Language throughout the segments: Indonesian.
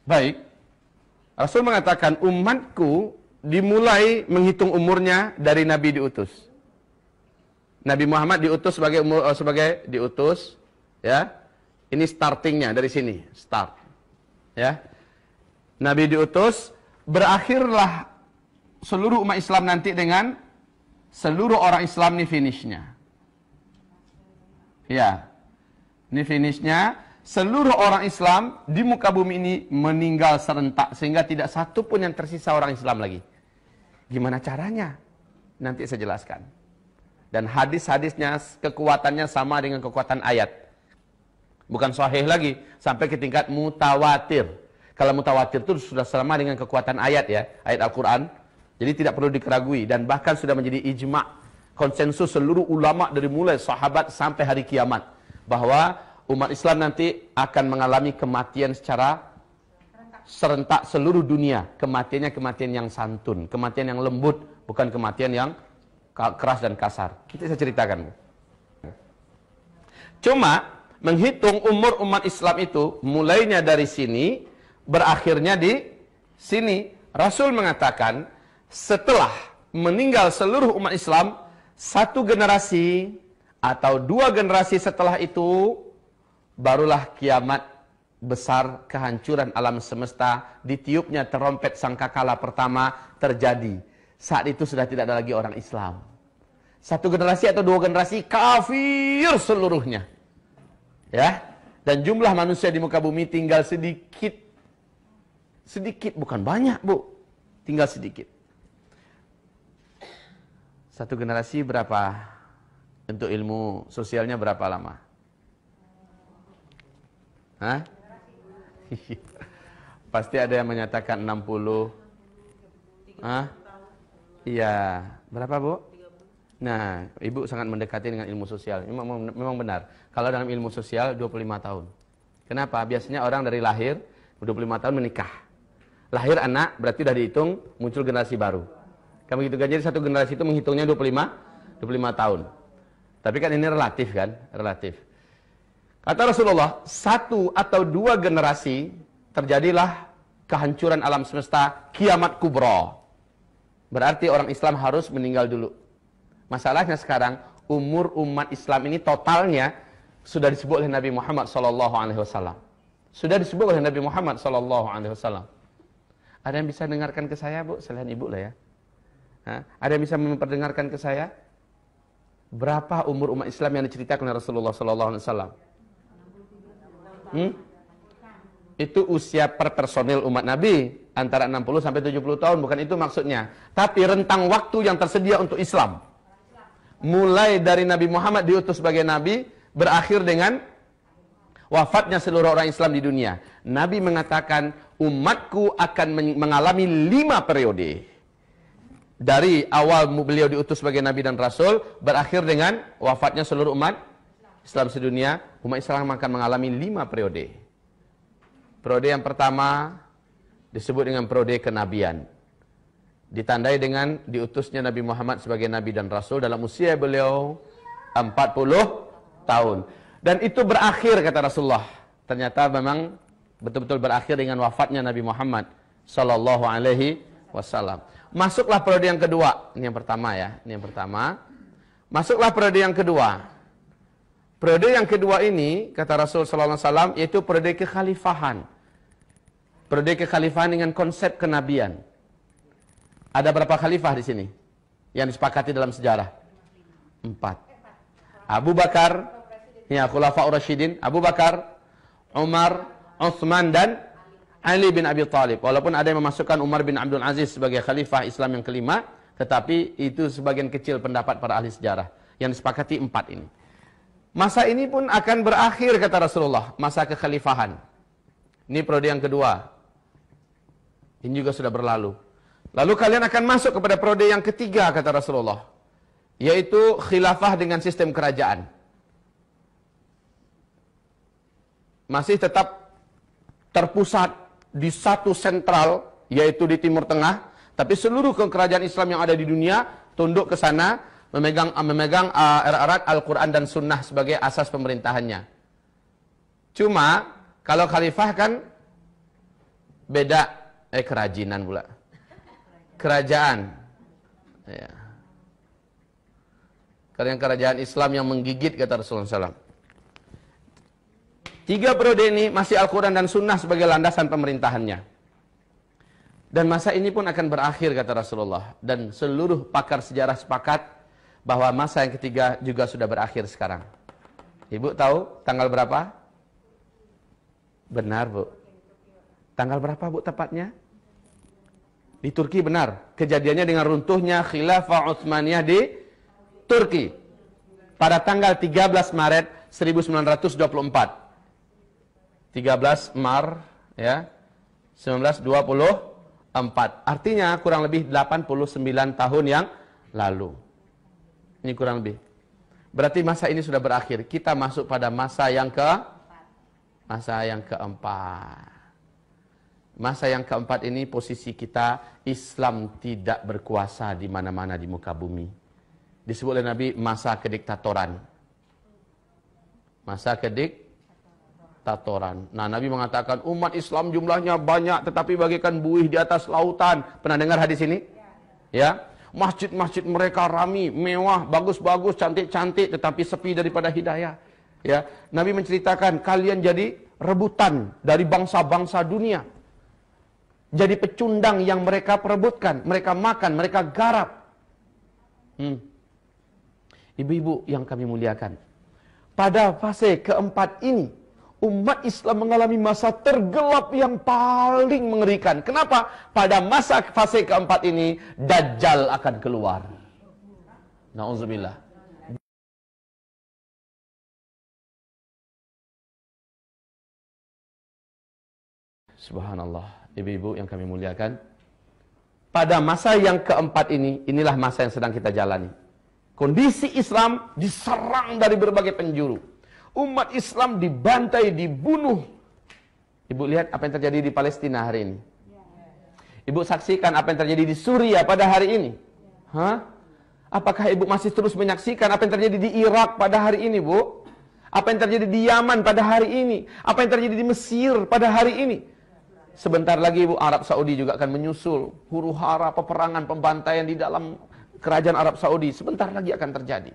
Baik. Rasul mengatakan umatku dimulai menghitung umurnya dari Nabi diutus. Nabi Muhammad diutus sebagai diutus, ya. Ini startingnya dari sini, start. Ya. Nabi diutus, berakhirlah seluruh umat Islam nanti dengan seluruh orang Islam nih finishnya. Ya. Ini finishnya, seluruh orang Islam di muka bumi ini meninggal serentak sehingga tidak satu pun yang tersisa orang Islam lagi. Gimana caranya? Nanti saya jelaskan. Dan hadis-hadisnya kekuatannya sama dengan kekuatan ayat. Bukan sahih lagi, sampai ke tingkat mutawatir. Kalau mutawatir itu sudah sama dengan kekuatan ayat ya, ayat Al-Quran. Jadi tidak perlu dikeragui dan bahkan sudah menjadi ijma', konsensus seluruh ulama dari mulai sahabat sampai hari kiamat. Bahwa umat Islam nanti akan mengalami kematian secara serentak seluruh dunia. Kematiannya kematian yang santun, kematian yang lembut, bukan kematian yang keras dan kasar. Itu saya ceritakan. Cuma menghitung umur umat Islam itu mulainya dari sini, berakhirnya di sini. Rasul mengatakan setelah meninggal seluruh umat Islam, satu generasi atau dua generasi setelah itu barulah kiamat besar, kehancuran alam semesta, ditiupnya terompet sangkakala pertama terjadi. Saat itu sudah tidak ada lagi orang Islam. Satu generasi atau dua generasi kafir seluruhnya. Ya. Dan jumlah manusia di muka bumi tinggal sedikit. Sedikit, bukan banyak, Bu. Tinggal sedikit. Satu generasi berapa? Untuk ilmu sosialnya berapa lama? Hah? Pasti ada yang menyatakan 60. Hah? Iya. Berapa, Bu? Nah, Ibu sangat mendekati dengan ilmu sosial. Memang benar. Kalau dalam ilmu sosial 25 tahun. Kenapa? Biasanya orang dari lahir 25 tahun menikah. Lahir anak berarti sudah dihitung muncul generasi baru. Kamu gitu kan, jadi satu generasi itu menghitungnya 25 tahun. Tapi kan ini relatif kan? Relatif. Kata Rasulullah, satu atau dua generasi terjadilah kehancuran alam semesta, kiamat kubra. Berarti orang Islam harus meninggal dulu. Masalahnya sekarang umur umat Islam ini totalnya sudah disebut oleh Nabi Muhammad SAW. Sudah disebut oleh Nabi Muhammad SAW. Ada yang bisa dengarkan ke saya, Bu? Selain Ibu lah ya. Ada yang bisa memperdengarkan ke saya? Berapa umur umat Islam yang diceritakan oleh Rasulullah SAW? Itu usia per personil umat Nabi antara 60 sampai 70 tahun, bukan itu maksudnya. Tapi rentang waktu yang tersedia untuk Islam. Mulai dari Nabi Muhammad diutus sebagai Nabi, berakhir dengan wafatnya seluruh orang Islam di dunia. Nabi mengatakan, umatku akan mengalami 5 periode. Dari awal beliau diutus sebagai Nabi dan Rasul, berakhir dengan wafatnya seluruh umat Islam sedunia, umat Islam akan mengalami 5 periode. Periode yang pertama disebut dengan periode kenabian. Ditandai dengan diutusnya Nabi Muhammad sebagai Nabi dan Rasul dalam usia beliau 40 tahun. Dan itu berakhir, kata Rasulullah. Ternyata memang betul-betul berakhir dengan wafatnya Nabi Muhammad sallallahu alaihi wasallam. Masuklah periode yang kedua. Ini yang pertama ya, ini yang pertama. Masuklah periode yang kedua. Periode yang kedua ini, kata Rasul sallallahu alaihi wasallam, yaitu periode kekhalifahan. Periode kekhalifahan dengan konsep kenabian. Ada berapa khalifah di sini yang disepakati dalam sejarah? 4. Abu Bakar, ya, Khulafaur Rasyidin, Abu Bakar, Umar, Utsman dan Ali bin Abi Thalib. Walaupun ada yang memasukkan Umar bin Abdul Aziz sebagai khalifah Islam yang kelima, tetapi itu sebagian kecil pendapat para ahli sejarah. Yang disepakati 4 ini. Masa ini pun akan berakhir, kata Rasulullah, masa kekhalifahan. Ini periode yang kedua. Ini juga sudah berlalu. Lalu kalian akan masuk kepada periode yang ketiga, kata Rasulullah, yaitu khilafah dengan sistem kerajaan. Masih tetap terpusat di satu sentral, yaitu di Timur Tengah, tapi seluruh kerajaan Islam yang ada di dunia tunduk ke sana, memegang erat-erat Al-Quran dan Sunnah sebagai asas pemerintahannya. Cuma kalau khalifah kan Beda, kerajinan pula. Kerajaan. Ya. Karena kerajaan Islam yang menggigit, kata Rasulullah SAW. 3 periode ini masih Al-Quran dan Sunnah sebagai landasan pemerintahannya. Dan masa ini pun akan berakhir, kata Rasulullah. Dan seluruh pakar sejarah sepakat bahwa masa yang ketiga juga sudah berakhir sekarang. Ibu tahu tanggal berapa? Benar, Bu. Tanggal berapa, Bu, tepatnya? Di Turki, benar. Kejadiannya dengan runtuhnya Khilafah Utsmaniyah di Turki pada tanggal 13 Maret 1924. 13 Maret ya, 1924. Artinya kurang lebih 89 tahun yang lalu. Ini kurang lebih. Berarti masa ini sudah berakhir. Kita masuk pada masa yang keempat. Masa yang keempat ini posisi kita Islam tidak berkuasa di mana-mana di muka bumi. Disebut oleh Nabi masa kediktatoran. Masa kediktatoran. Nah, Nabi mengatakan umat Islam jumlahnya banyak tetapi bagaikan buih di atas lautan. Pernah dengar hadis ini? Ya. Masjid-masjid mereka rami, mewah, bagus-bagus, cantik-cantik tetapi sepi daripada hidayah. Ya. Nabi menceritakan kalian jadi rebutan dari bangsa-bangsa dunia. Jadi pecundang yang mereka perebutkan, mereka makan, mereka garap. Ibu-ibu yang kami muliakan, pada fase keempat ini, umat Islam mengalami masa tergelap yang paling mengerikan. Kenapa? Pada masa fase keempat ini, Dajjal akan keluar. Na'udzubillah. Subhanallah. Ibu-ibu yang kami muliakan, pada masa yang keempat ini, inilah masa yang sedang kita jalani. Kondisi Islam diserang dari berbagai penjuru. Umat Islam dibantai, dibunuh. Ibu lihat apa yang terjadi di Palestina hari ini. Ibu saksikan apa yang terjadi di Suriah pada hari ini. Apakah ibu masih terus menyaksikan apa yang terjadi di Irak pada hari ini, Bu? Apa yang terjadi di Yaman pada hari ini? Apa yang terjadi di Mesir pada hari ini? Sebentar lagi, Bu, Arab Saudi juga akan menyusul. Huru-hara, peperangan, pembantaian di dalam kerajaan Arab Saudi. Sebentar lagi akan terjadi.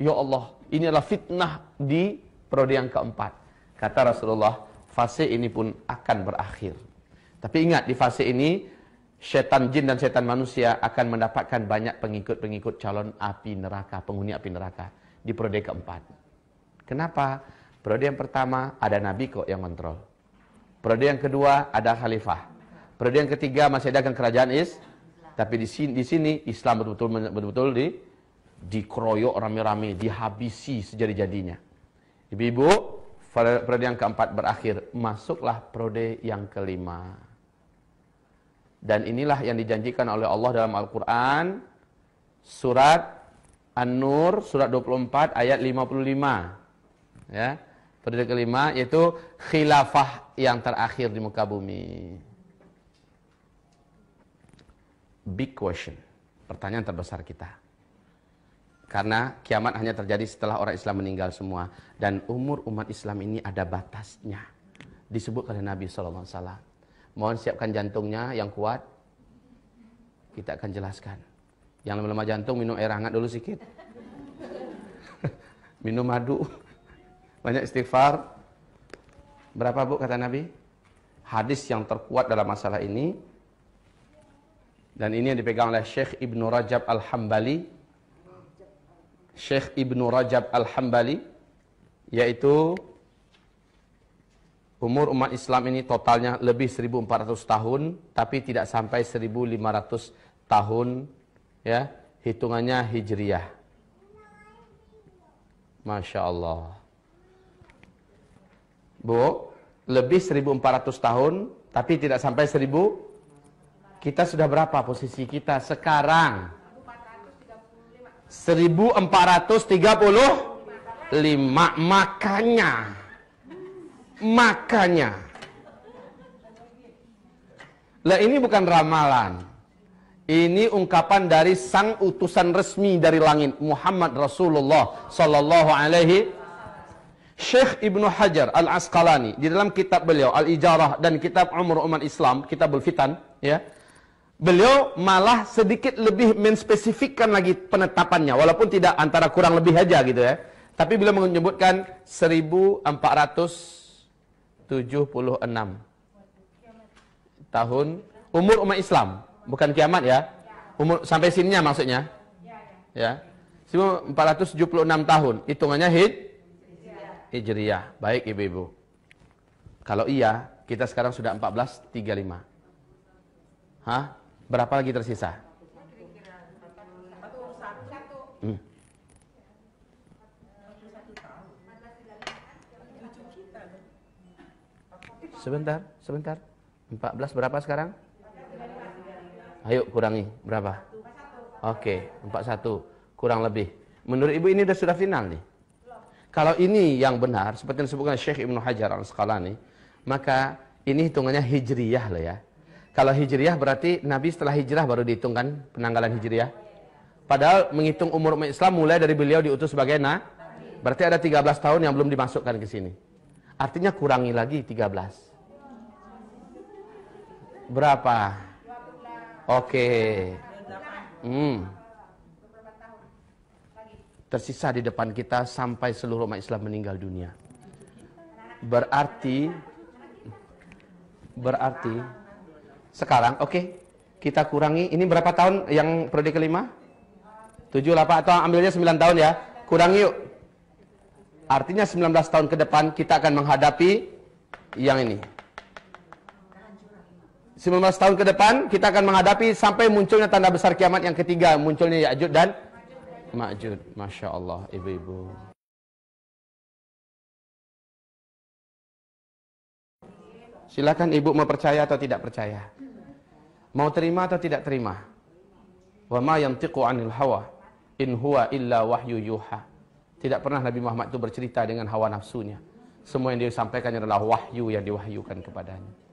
Ya Allah, ini adalah fitnah di periode yang keempat. Kata Rasulullah, fase ini pun akan berakhir. Tapi ingat, di fase ini, setan jin dan setan manusia akan mendapatkan banyak pengikut-pengikut calon api neraka, penghuni api neraka. Di periode keempat. Kenapa? Periode yang pertama, ada Nabi kok yang kontrol. Periode yang kedua, ada khalifah. Periode yang ketiga, masih ada kerajaan tapi di sini Islam betul-betul dikeroyok rame-rame, dihabisi sejadi-jadinya. Ibu-ibu, periode yang keempat berakhir, masuklah periode yang kelima. Dan inilah yang dijanjikan oleh Allah dalam Al-Quran, surat An-Nur, surat 24 ayat 55. Ya, periode kelima yaitu khilafah yang terakhir di muka bumi. Big question, pertanyaan terbesar kita. Karena kiamat hanya terjadi setelah orang Islam meninggal semua. Dan umur umat Islam ini ada batasnya. Disebut oleh Nabi SAW. Mohon siapkan jantungnya yang kuat. Kita akan jelaskan. Yang lemah jantung minum air hangat dulu sedikit. Minum madu. Banyak istighfar. Berapa, Bu, kata Nabi? Hadis yang terkuat dalam masalah ini. Dan ini yang dipegang oleh Syekh Ibnu Rajab Al-Hambali. Syekh Ibnu Rajab Al-Hambali, yaitu umur umat Islam ini totalnya lebih 1400 tahun, tapi tidak sampai 1500 tahun, ya, hitungannya Hijriyah. Masya Allah. Bu, lebih 1400 tahun, tapi tidak sampai 1000. Kita sudah berapa posisi kita sekarang? 1435. Makanya. Lah, ini bukan ramalan. Ini ungkapan dari sang utusan resmi dari langit, Muhammad Rasulullah sallallahu alaihi. Syekh Ibnu Hajar Al-Asqalani di dalam kitab beliau Al-Ijarah dan kitab Umur Umat Islam, Kitabul Fitan, ya. Beliau malah sedikit lebih menspesifikkan lagi penetapannya, walaupun tidak antara kurang lebih aja gitu ya. Tapi beliau menyebutkan 1476 tahun umur umat Islam, bukan kiamat ya. Umur sampai sininya maksudnya. Ya. 1476 tahun, hitungannya Hijriyah. Baik ibu-ibu. Kalau iya, kita sekarang sudah 1435. Hah? Berapa lagi tersisa? Sebentar. 14 berapa sekarang? Ayo kurangi, berapa? Oke, 41. Kurang lebih. Menurut ibu ini sudah final nih. Kalau ini yang benar, seperti yang disebutkan Syekh Ibnu Hajar Al-Asqalani, maka ini hitungannya hijriyah loh ya. Kalau hijriyah berarti Nabi setelah hijrah baru dihitungkan penanggalan hijriyah. Padahal menghitung umur umat Islam mulai dari beliau diutus sebagai berarti ada 13 tahun yang belum dimasukkan ke sini. Artinya kurangi lagi 13. Berapa? Oke. Tersisa di depan kita sampai seluruh umat Islam meninggal dunia. Berarti sekarang kita kurangi, ini berapa tahun yang periode kelima? 7, 8 atau ambilnya 9 tahun ya. Kurangi yuk. Artinya 19 tahun ke depan kita akan menghadapi yang ini. 19 tahun ke depan kita akan menghadapi sampai munculnya tanda besar kiamat yang ketiga, munculnya Ya'juj dan Ma'juj. Masya Allah ibu-ibu. Silakan ibu mau percaya atau tidak percaya. Mau terima atau tidak terima. Wa ma yantiqu 'anil hawa in huwa illa wahyu yuha. Tidak pernah Nabi Muhammad itu bercerita dengan hawa nafsunya. Semua yang dia sampaikan adalah wahyu yang diwahyukan kepadanya.